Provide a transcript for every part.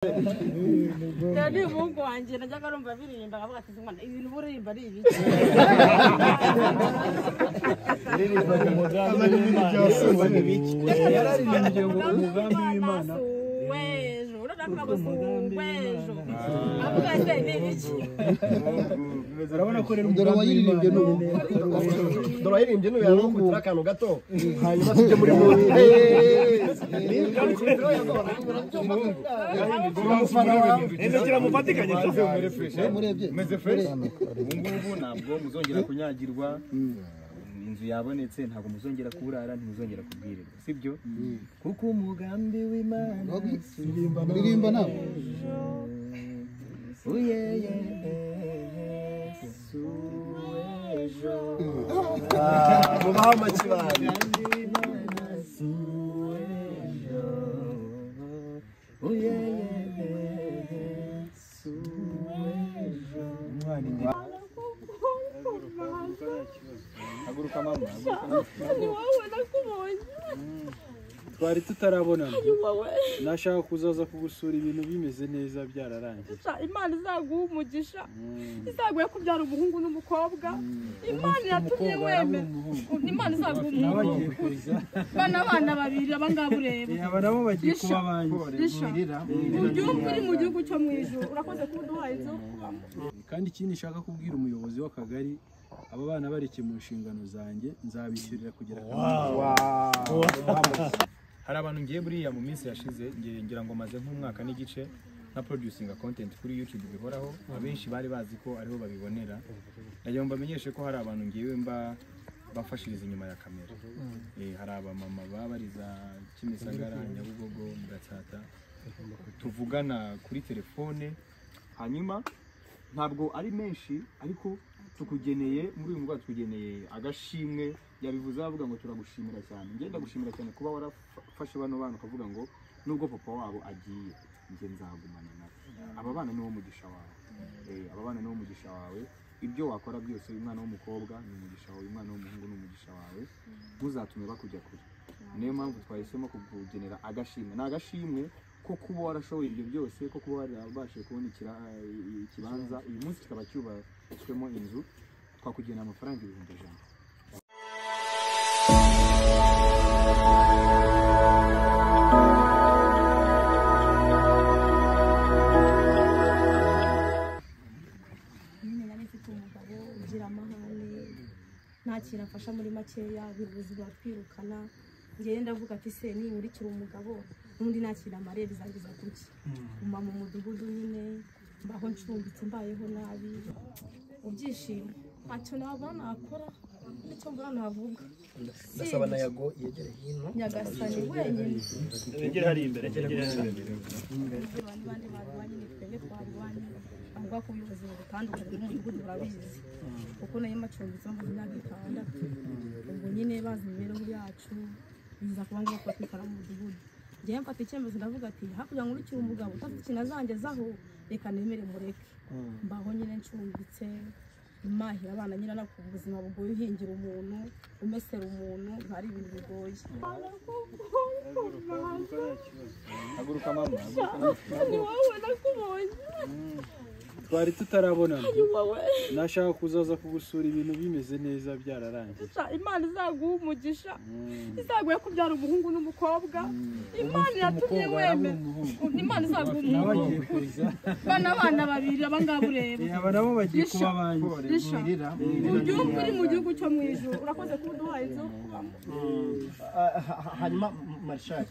Jadi Mungu wanje najyaga numva biririmba akavuga ati mwana ibintu buririmba ari ibiki. Biririmba mu mugambi w'Imana ibiki. Yararirimbye ngo umugambi w'Imana. Wejo, urabona ko wejo. Avuga ati ni ibiki. Urabona ko rero umugambi w'Imana. Dore ayirimbye no yakubitira akantu gato. Hanyuma tujye muri mu. Endekera mufatikanye Meze fresh. Ubungubu ntabwo muzongera kunyagirwa, inzu yabonetse ntabwo muzongera kuburara, ntimuzongera kubwirirwa, sibyo? Kuko umugambi w'Imana uririmba nawe. Mubaho amakibane. Haguruka mama, Ni wowe nakubonye. Twari tutarabonana. Nashaka kuzaza kugusura ibintu bimeze neza byararangiye. Imana izaguha umugisha. Izaguye kubyara umuhungu n'umukobwa. Imana yatumye wemera. Imana izaguha umuhungu. Bana babiri abangaba ureba. Aba nabo bagiye kuba abanjye. Uri mu gihugu cyo mu ijuru. Urakoze kuduha inzu. Kandi ikindi nshaka kubwira umuyobozi w'akagari, aba bana bareke mu nshingano zanjye nzabishyurira kugera hari abantu ngiye buriya mu minsi yashize ngira ngo maze nk'umwaka n'igice na producinga content kuri YouTube bihoraho, abenshi bari bazi ko ariho babibonera. Nagira ngo mbamenyeshe ko hari abantu ngiye bafashiriza inyuma ya kamera. Hari abamama babariza Kimisagara, Nyabugogo, Gatsata, tuvugana kuri telefone, hanyuma ntabwo ari menshi ariko tukugeneye muri uyu mwaka tukugeneye agashimwe. Yabivuze avuga ngo turagushimira cyane. Ngenda gushimira cyane kuba warafashe bano bana ukavuga ngo nubwo papa wabo agiye nje nzagumana nawe. Aba bana ni wo mugisha wawe. Aba bana ni wo mugisha wawe. Ibyo wakora byose umwana w'umukobwa ni umugisha wawe, umwana w'umuhungu ni umugisha wawe. Ntuzatume bakujya kure. Niyo mpamvu twahisemo kukugenera agashimwe. Ni agashimwe ko kuba warashoboye ibyo byose, ko kuba warabashije kubona ikibanza uyu munsi kikaba cyubatswemo inzu, twakugenera amafaranga 1,000. Ntakira afasha muri makeya biruzi batwirukana. Ngiye ndavuga ati se ni urikira umugabo n'undi nakira amarere zangiza kuki. Uma mu mudugudu nyine mbaho ncumbitse mbayeho nabi. Ubyishimo ntacyo nabona nakora nicyo mbona navuga. Ndasaba na Yago yegere hino. Nyagasani wenyine. Yegere hari imbere, yegere hari imbere. Abandi barwanye twebwe twarwanye. Avuga ko ubuyobozi butandukanye n'umudugudu burabizi. Kuko nayo macumbitse mu myaka 6. Ubwo nyine bazi imibereho yacu biza kuba ngo kwitwara mu mudugudu. Ngiye mfata icyemezo ndavuga ati hakurya ngo urikira umugabo utafite kinazangezaho reka nemere mureke. Mbaho nyine ncumbitse mahira abana nyina no ku buzima bugoye uhingira umuntu umesera umuntu ntari ibintu bigoye. Haguruka mama, Ni wowe nakubonye. Twari tutarabonana. Nashaka kuzaza kugusura ibintu bimeze neza byararangiye. Imana izaguha umugisha. Izaguye kubyara umuhungu n'umukobwa. Imana yatumye wemera. Imana izaguha umuhungu. Bana babiri abangaba ureba. Aba nabo bagiye kuba abanjye. Uri mu gihugu cyo mu ijuru. Urakoze kuduha inzu. Hanyuma Marshal,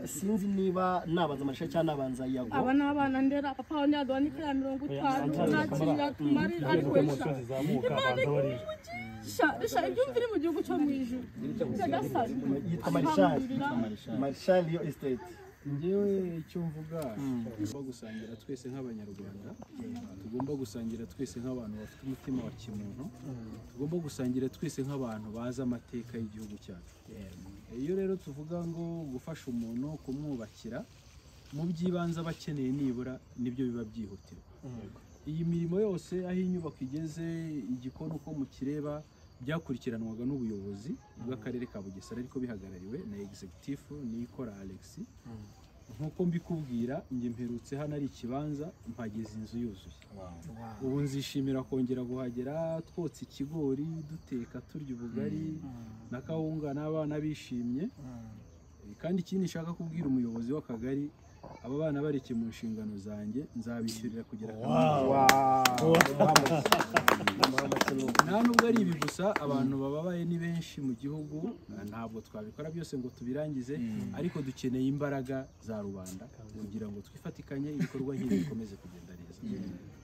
sinzi niba nabanza Marshal cyangwa nabanza Yago. Aba n'abana ndera papa wa Nyadwa ni kaya 50 nakiriya kumari ariko Isha ibyo mviri mu gihugu cyo mu ijuru. Yitwa Marshal. Marshal yo estate. Ngewe icyo mvuga tugomba gusangira twese nk'abanyarwanda, tugomba gusangira twese nk'abantu bafite umutima wa kimuntu, tugomba gusangira twese nk'abantu bazi amateka y'igihugu cyacu. Iyo rero tuvuga ngo gufasha umuntu kumwubakira mu by'ibanze abakeneye nibura nibyo biba byihutirwa. Iyi mirimo yose aho inyubako igeze, igikoni uko mukireba byakurikiranwaga n'ubuyobozi bw'akarere ka Bugesera ariko bihagarariwe na executive Nikora Alex. nkuko mbikubwira njye mperutse hano ari ikibanza mpageze inzu yuzuye. Ubu nzishimira kongera guhagera twotsa ikigori duteka turya ubugari na kawunga n'abana bishimye. Kandi ikindi nshaka kubwira umuyobozi w'akagari, aba bana bareke mu nshingano zanjye nzabishyurira kugera nta nubwo ari ibi gusa, abantu bababaye ni benshi mu gihugu, ntabwo twabikora byose ngo tubirangize, ariko dukeneye imbaraga za rubanda kugira ngo twifatikanye ibikorwa nk'ibi bikomeze kugenda neza.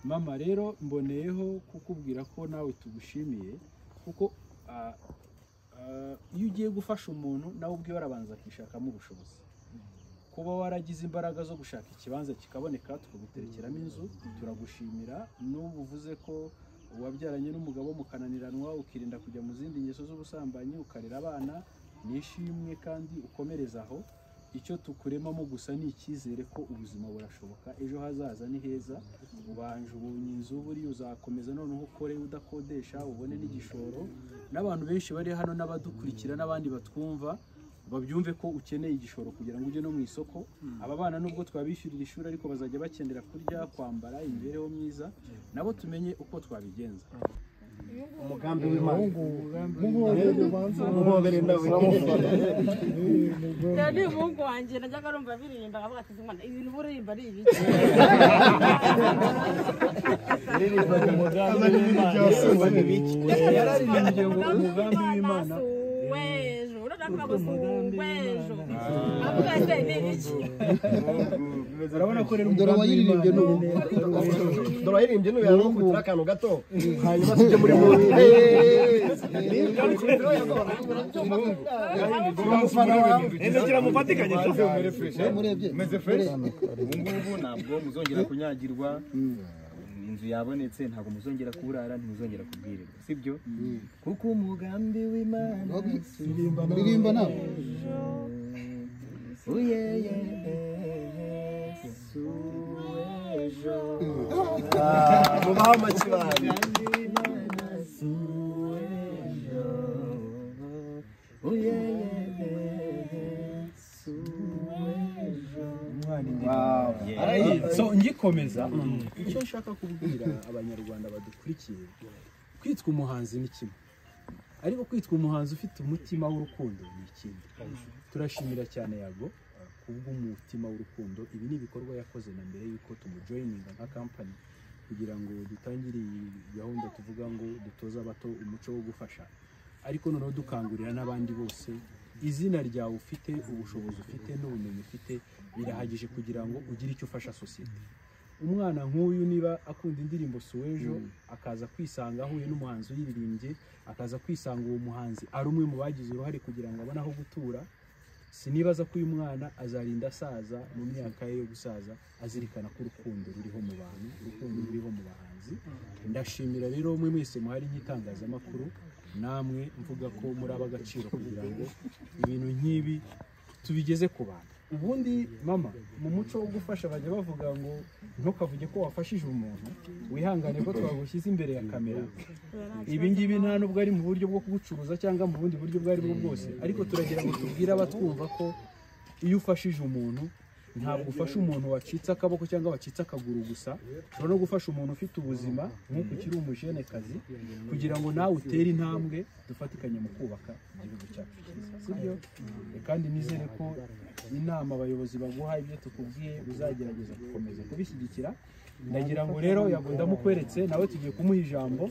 Mama rero mboneyeho kukubwira ko nawe tugushimiye, kuko iyo ugiye gufasha umuntu nawe ubwe warabanza akishakamo ubushobozi. Kuba waragize imbaraga zo gushaka ikibanza kikaboneka tukaguterekeramo inzu, turagushimira. N'ubu uvuze ko wabyaranye n'umugabo mukananiranwa ukirinda kujya mu zindi ngeso z'ubusambanyi ukarera abana, nishimwe kandi ukomereza aho. Icyo tukuremamo gusa ni icyizere ko ubuzima burashoboka, ejo hazaza ni heza. Ubanje ubonye inzu, buriya uzakomeza noneho ukore udakodesha, ubone n'igishoro. N'abantu benshi bari hano n'abadukurikira n'abandi batwumva babyumve ko ukeneye igishoro kugira ngo ujye no mu isoko. Aba bana nubwo twabishyurira ishuri ariko bazajya bakenera kurya, kwambara, imibereho myiza, nabo tumenye uko twabigenza. umugambi w'Imana muhobere nawe ni umuhungu wanjye najyaga numva biririmba akavuga ati Imana ibintu buririmba ari ibiki yararirimbye ngo umugambi w'Imana wejo urabona ko wejo avuga ati ni ibiki urabona ko rero umugambi w'Imana dore ayirimbye no yakubitira akantu gato hanyuma tujye muri muri Ngira mufatikanye meze fresh ubungubu ntabwo muzongera kunyagirwa, inzu yabonetse ntabwo muzongera kuburara, ntimuzongera kubwirirwa, sibyo? Kuko umugambi w'Imana uririmba nawe mubaho makibane so ngikomeza icyo nshaka kubwira abanyarwanda badukurikiye, kwitwa umuhanzi ni kimwe, ariko kwitwa umuhanzi ufite umutima w'urukundo ni ikindi. Turashimira cyane Yago kubw'umutima w'urukundo. Ibi ni ibikorwa yakoze na mbere yuko tumujoyininga nka company kugira ngo dutangire iyi gahunda tuvuga ngo dutoze abato umuco wo gufasha, ariko noneho dukangurira n'abandi bose. Izina ryawe ufite, ubushobozi ufite n'ubumenyi ufite birahagije kugira ngo ugire icyo ufasha sosiyete. Umwana nk'uyu niba akunda indirimbo Suwejo akaza kwisanga ahuye n'umuhanzi uyiririmbye, akaza kwisanga uwo muhanzi ari umwe mu bagize uruhare kugira ngo abone aho gutura, sinibaza ko uyu mwana azarinda asaza mu myaka ye yo gusaza azirikana ko urukundo ruriho mu bantu, urukundo ruriho mu bahanzi. Ndashimira rero mwe mwese muhari nk'itangazamakuru, namwe mvuga ko muri ab'agaciro kugira ngo ibintu nk'ibi tubigeze ku bantu. Ubundi mama, mu muco wo gufasha bajya bavuga ngo ntukavuge ko wafashije umuntu, wihangane ko twagushyize imbere ya kamera. Ibi ngibi nta nubwo ari mu buryo bwo kugucuruza cyangwa mu bundi buryo bwari bwo bwose, ariko turagira ngo tubwire abatwumva ko iyo ufashije umuntu ntabwo ufasha umuntu wacitse akaboko cyangwa wacitse akaguru gusa, ushobora no gufasha umuntu ufite ubuzima nk'uko ukiri umujenekazi, kugira ngo nawe utere intambwe dufatikanye mu kubaka igihugu cyacu cyiza, sibyo? Kandi nizere ko inama abayobozi baguha ibyo tukubwiye uzagerageza gukomeza kubishyigikira. Ndagira ngo rero Yago ndamukweretse, nawe tugiye kumuha ijambo,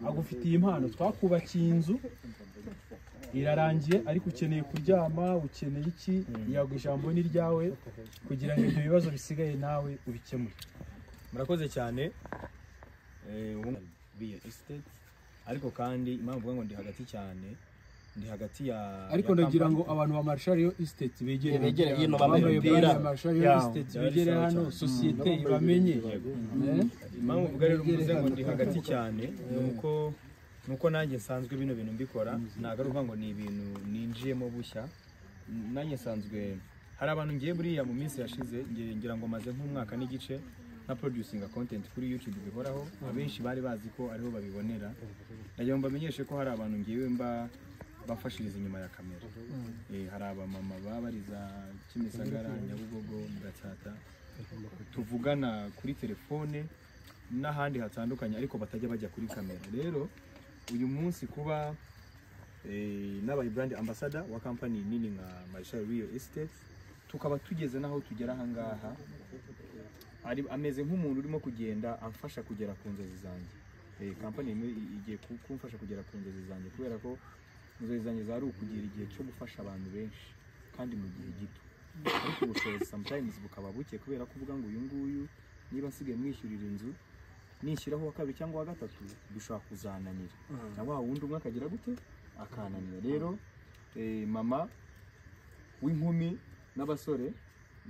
agufitiye impano. Twakubakiye inzu irarangiye ariko ukeneye kuryama, ukeneye iki? Yago ijambo ni ryawe kugira ngo ibyo bibazo bisigaye nawe ubikemure. Murakoze cyane. Biye estate, ariko kandi impamvu ngo ndi hagati cyane, ndi hagati ya ariko ndagira ngo abantu ba Marshall Estate begere hino bamubwira Marshall Estate begere hano, sosiyete ibamenye. Impamvu uvuga rero mvuze ngo ndi hagati cyane nuko nanjye nsanzwe bino bintu mbikora, nagaruka ngo ni ibintu ninjiyemo bushya. Nanjye nsanzwe hari abantu ngiye buriya mu minsi yashize, ngira ngo maze nk'umwaka n'igice na producinga content kuri YouTube bihoraho, abenshi bari bazi ko ariho babibonera. Ndagira ngo mbamenyeshe ko hari abantu ngiye bafashiriza inyuma ya kamera. Hari abamama babariza Kimisagara, Nyabugogo, Gatsata tuvugana kuri telefone n'ahandi hatandukanye ariko batajya bajya kuri kamera. Rero uyu munsi kuba n'abaye brand ambassador wa company nini nka Marshall Real Estate tukaba tugeze naho tugera ahangaha ari ameze nk'umuntu urimo kugenda amfasha kugera ku nzozi zanjye. Company igiye kumfasha kugera ku nzozi zanjye kubera ko inzozi zanjye zari ukugira igihe cyo gufasha abantu benshi kandi mu gihe gito, ariko ubushobozi sometimes bukaba buke kubera kuvuga ngo uyu nguyu niba nsigaye mwishyurira inzu nishyiraho wa kabiri cyangwa wa gatatu bishobora kuzananira cyangwa wundi umwe akagira gute akananira. Rero mama w'inkumi n'abasore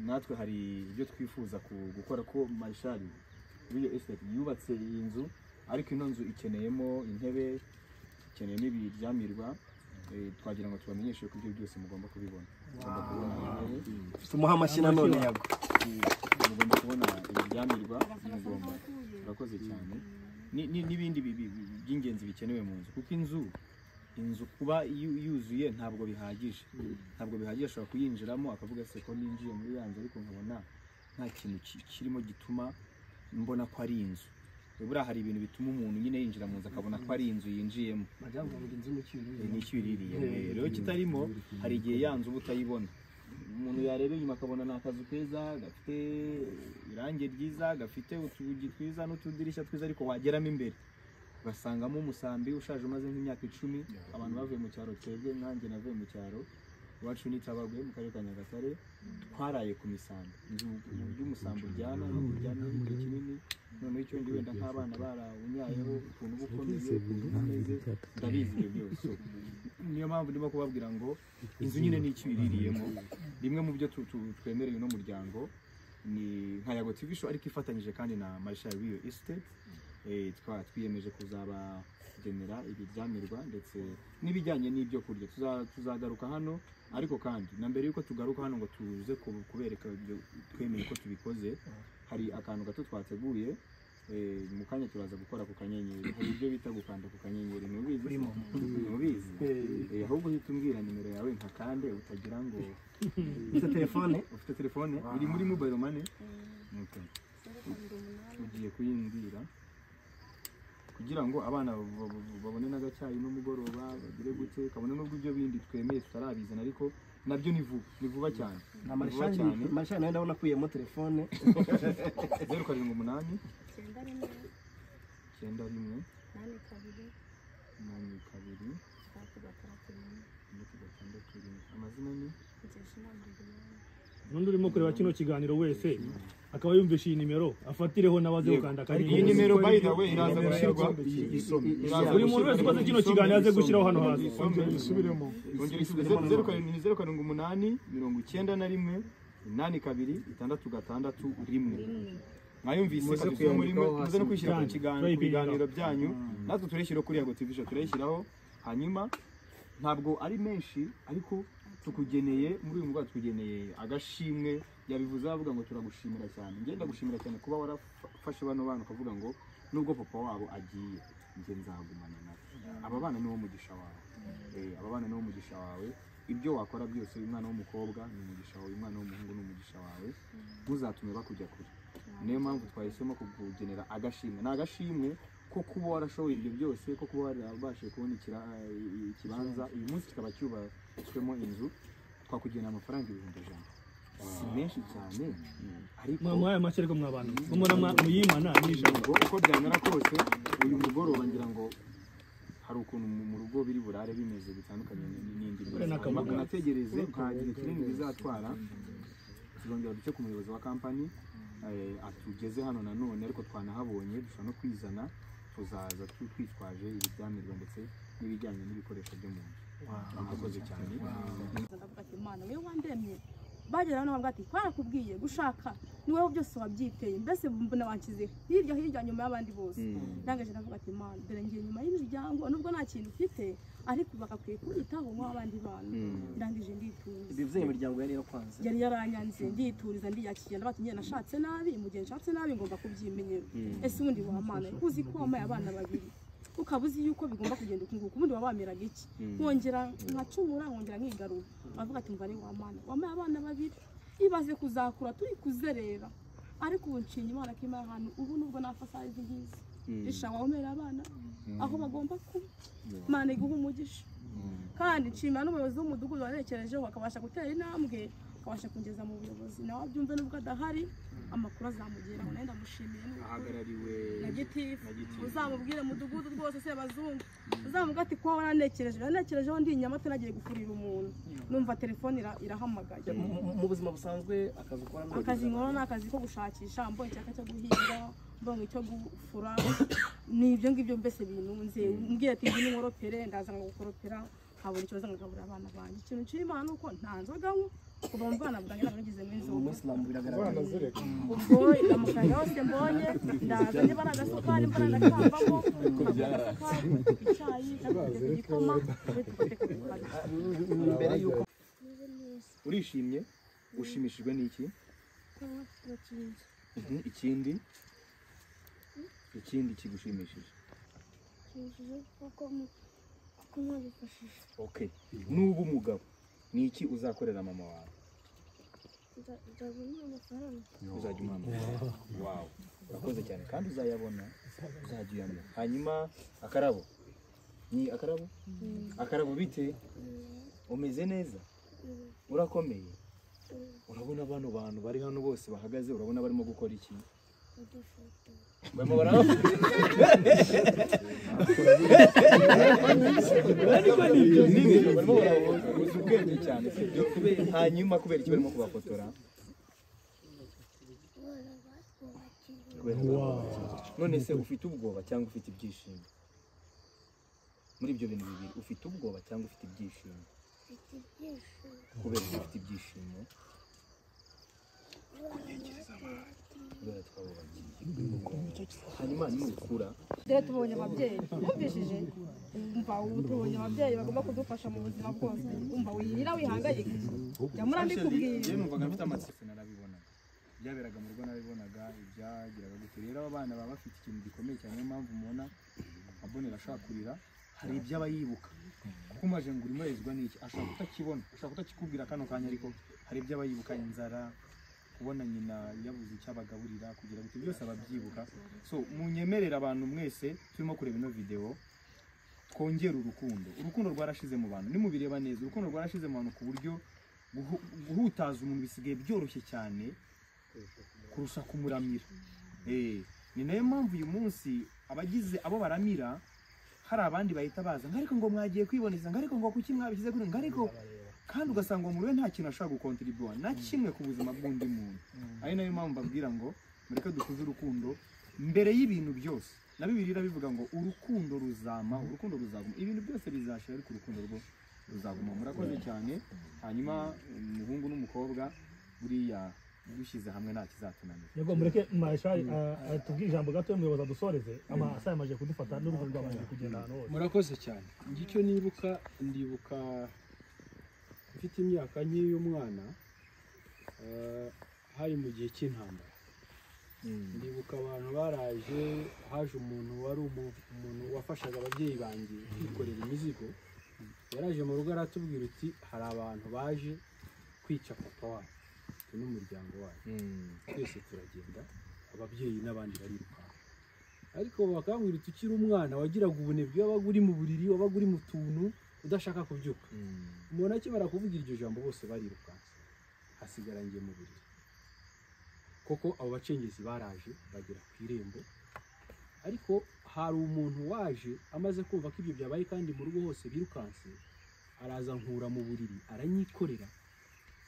natwe hari ibyo twifuza gukora ko Marshall Real Estate yubatse iyi nzu, ariko ino nzu ikeneyemo intebe, ikeneye n'ibiryamirwa. Twagira ngo tubamenyeshe ko ibyo byose mugomba kubibona. Tumuha amashyi nanone yago. Mugomba kubona ibiryamirwa, mugomba. Urakoze cyane. N'ibindi by'ingenzi bikenewe mu nzu, kuko inzu kuba yuzuye ntabwo bihagije. Ntabwo bihagije ashobora kuyinjiramo akavuga se ko ninjiye muri yanzu ariko nkabona nta kintu kirimo gituma mbona ko ari inzu. Buriya hari ibintu bituma umuntu nyine yinjira mu nzu akabona ko ari inzu yinjiyemo. N'icyuririye rero kitarimo, hari igihe yanzu ubutayibona. Umuntu yareba inyuma akabona ni akazu keza gafite irangi ryiza, gafite utugi twiza n'utudirishya twiza, ariko wageramo imbere ugasangamo umusambi ushaje umaze nk'imyaka 10. Abantu bavuye mu cyaro, twebwe nanjye navuye mu cyaro iwacu nitabagwe mu karere ka Nyagatare, twaraye ku misambi. Inzu y'umusambi uryana n'uryana igihe kinini, noneho icyo ndi wenda nk'abana barawunyayeho ukuntu bukomeze neza, ndabizi ibyo byose. Niyo mpamvu ndimo kubabwira ngo inzu nyine ni icyo iririyemo. Rimwe mu byo twemereye no muryango ni nka Yago TV Show, ariko ifatanyije kandi na Marshall Real Estate. Twiyemeje kuzabagenera ibiryamirwa ndetse n'ibijyanye n'ibyo kurya. Tuzagaruka hano, ariko kandi na mbere yuko tugaruka hano ngo tuze kubereka ibyo twemeye ko tubikoze, hari akantu gato twateguye. Mu kanya turaza gukora ku kanyenyeri, hari ibyo bita gukanda ku kanyenyeri. Mubizi ahubwo uhita umbwira nimero yawe nkakande, utagira ngo ufite telefone iri muri mobile money. Ugiye kuyimbwira kugira ngo abana babone n'agacyayi n'umugoroba bagire gute, kabone n'ubwo ibyo bindi twemeye tutarabizana, ariko nabyo ni vuba cyane. Marshall nawe ndabona kuyemo telefone 078 91 amazina ni n'undi urimo kureba kino kiganiro wese akaba yumvisha iyi nimero afatireho nabaze gukanda iyi nimero by the way iraza gushyirwa. Buri muntu wese ukoze kino kiganiro aze gushyiraho hano hasi. Isubiremo 078 91 82 mwayumvise kabisa muri muze no kwishyira ku kiganiro byanyu, natwe tureshyira kuri Yago TV Show tureshyiraho. Hanyuma ntabwo ari menshi, ariko tukugeneye muri uyu mugabo, tukugeneye agashimwe. Yabivuze avuga ngo turagushimira cyane. Ngenda gushimira cyane kuba warafashe bano bana ukavuga ngo nubwo papa wabo agiye nge nzagumana nawe. Aba bana niwo mugisha wawe. Aba bana niwo mugisha wawe. Ibyo wakora byose, uyu mwana w'umukobwa ni umugisha wawe, uyu mwana w'umuhungu ni umugisha wawe. Ntuzatume bakujya kure. Niyo mpamvu twahisemo kukugenera agashimwe. Ni agashimwe ko kuba warashoboye ibyo byose, ko kuba warabashije kubona ikibanza uyu munsi kikaba cyubatswemo inzu. Twakugenera amafaranga 100,000. Si menshi cyane, ariko mwamuhaye make ariko mwabana muyimana n'ijambo uko byamera kose. Uyu mugoroba ngira ngo hari ukuntu mu rugo biri burare bimeze bitandukanye n'indi. Nategereze nta gihe kinini bizatwara, tuzongera duce ku muyobozi wa company atugeze hano nanone, ariko twanahabonye dushobora no kwizana, tuzaza twitwaje ibiryamirwa ndetse n'ibijyanye n'ibikoresho byo mu nzu. Murakoze cyane. Ndavuga ati Imana wewe wandemye, bagera hano bavuga ati twarakubwiye gushaka ni wowe byose wabyiteye, mbese mbona wankize hirya nyuma y'abandi bose. Ndangaje ndavuga ati Imana dore ngiye nyuma y'imiryango, nubwo nta kintu ufite ariko bakakwiye kwitaho nk'abandi bantu. Ndangije ndituriza. Bivuze imiryango yari yakwanze, yari yaranyanze, ndituriza ndiyakira. Ndabati nyine nashatse nabi, mu gihe nshatse nabi ngomba kubyimenyera. Ese ubundi wa Mana uzi ko wamaye abana babiri, ukaba uzi yuko bigomba kugenda ukunguka ubundi wabameraga iki nkongera nkacumura nkongera nkigarura bavuga ati mva ni wamana wamaye abana babiri ibaze kuzakura turi kuzerera ariko ubu nshinga Imana ko Imana ahantu ubu nubwo nafasa izi ngizi isha wamera abana aho bagomba kuba Imana iguha umugisha kandi nshimira n'umuyobozi w'umudugudu warekerejeho akabasha gutera intambwe akabasha kungeza mu buyobozi nawe abyumve nubwo adahari amakuru azamugeraho nawe ndamushimiye ahagarariwe na gitifu uzamubwire mudugudu rwose se bazungu uzamuga ati ko waranekerejeho ndi Nyamata nagiye gufurira umuntu numva telefone irahamagaye mu buzima busanzwe akazi ukora akazi nkora ni akazi ko gushakisha mbonye icyaka cyo guhinga mbonye icyo gufura n'ibyo ngibyo mbese binunze mbwira ati ndi n'inkoropere ndaza ngukoropera habura ikibazo ngagaburira abana banjye ikintu cy'Imana uko nta nzoga kuva mu bana bwanjye nagize menzo Umuslam biragaragara ubwo amafaranga yose mbonye ndaza niba ari agasukari mbona ndakambamo icyayi igikoma mbere yuko urishimye ushimishijwe n'iki ikindi kigushimishije okay nubu umugabo ni iki uzakorera mama wawe uzajya umuha amafaranga wow urakoze cyane kandi uzayabona uzajya uyamenya hanyuma akarabo ni akarabo bite umeze neza urakomeye urabona bano bantu bari hano bose bahagaze urabona barimo gukora iki barimo ubwenge cyane hanyuma kubera iki barimo kubafotora none se ufite ubwoba cyangwa ufite ibyishimo muri ibyo bintu bibiri ufite ubwoba cyangwa ufite ibyishimo kubera ko ufite ibyishimo hanyuma nukura rero tubonye ababyeyi twumvishije umva ubu tubonye ababyeyi bagomba kudufasha mu buzima bwose umva wirira wihangayika jya murambikubwira yewe numvaga mfite amatsiko narabibonaga byaberaga mu rugo narabibonaga ibyagiraga gute rero abana baba bafite ikintu gikomeye cyane niyo mpamvu mubona abonera ashaka kurira hari ibyo aba yibuka kuko umaje ngo urimo urezwa n'iki ashaka kutakibona ashaka kutakikubwira kano kanya ariko hari ibyo aba yibuka inzara kubona nyina yabuze icyo abagaburira kugira ngo byose ababyibuka so munyemerera abantu mwese turimo kureba ino video twongera urukundo rwarashize mu bantu nimubireba neza urukundo rwarashize mu bantu ku buryo guhutaza umuntu bisigaye byoroshye cyane kurusha kumuramira ni nayo mpamvu uyu munsi abagize abo baramira hari abandi bahita baza ngo ariko ngo mwagiye kwiboneza ngo ariko ngo kuki mwabishyize kuri ngo ariko kandi ugasanga umuntu we nta kintu ashaka gukontribua na kimwe ku buzima bw'undi muntu ari nayo mpamvu mbabwira ngo mureke dukuze urukundo mbere y'ibintu byose na Bibiliya bivuga ngo urukundo ruzaguma ibintu byose bizashira ariko urukundo rwo ruzaguma murakoze cyane hanyuma umuhungu n'umukobwa buriya dushyize hamwe nta kizatunanira yego mureke Mashari atubwire ijambo gato y'umuyobozi adusoreze amasaha yamaze kudufata n'uruhu rw'abantu kugenda ahantu hose murakoze cyane ngicyo ndibuka mfite imyaka y'umwana hari mu gihe cy'intambara ndibuka abantu baraje haje umuntu wari umuntu wafashaga ababyeyi banjye kwikorera imizigo yaraje mu rugo aratubwira uti hari abantu baje kwica papa wacu n'umuryango wacu twese turagenda ababyeyi n'abandi barirukanka ariko bakambwira uti ukiri umwana wagiraga ubunebwe wabaga uri mu buriri wabaga uri mu tuntu udashaka kubyuka umuntu akimara kuvugira iryo jambo bose barirukanse hasigara njye mu buriri koko abo bacengezi baraje bagera ku irembo ariko hari umuntu waje amaze kumva ko ibyo byabaye kandi mu rugo hose birukanse araza nkura mu buriri aranyikorera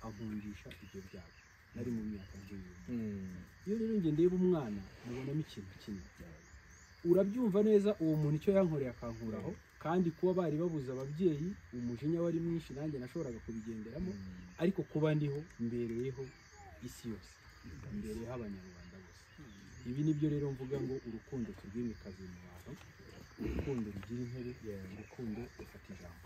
ankundisha ibyo byago nari mu myaka nk'iyo iyo rero njye ndeba umwana mubonamo ikintu kimwe urabyumva neza uwo muntu icyo yankoreye akankuraho kandi kuba bari babuze ababyeyi umujinya wari mwinshi nanjye nashoboraga kubigenderamo ariko kuba ndiho mbereyeho isi yose mbereyeho abanyarwanda bose ibi nibyo rero mvuga ngo urukundo turwimikaze mu bantu urukundo rugira intebe urukundo rufata ijambo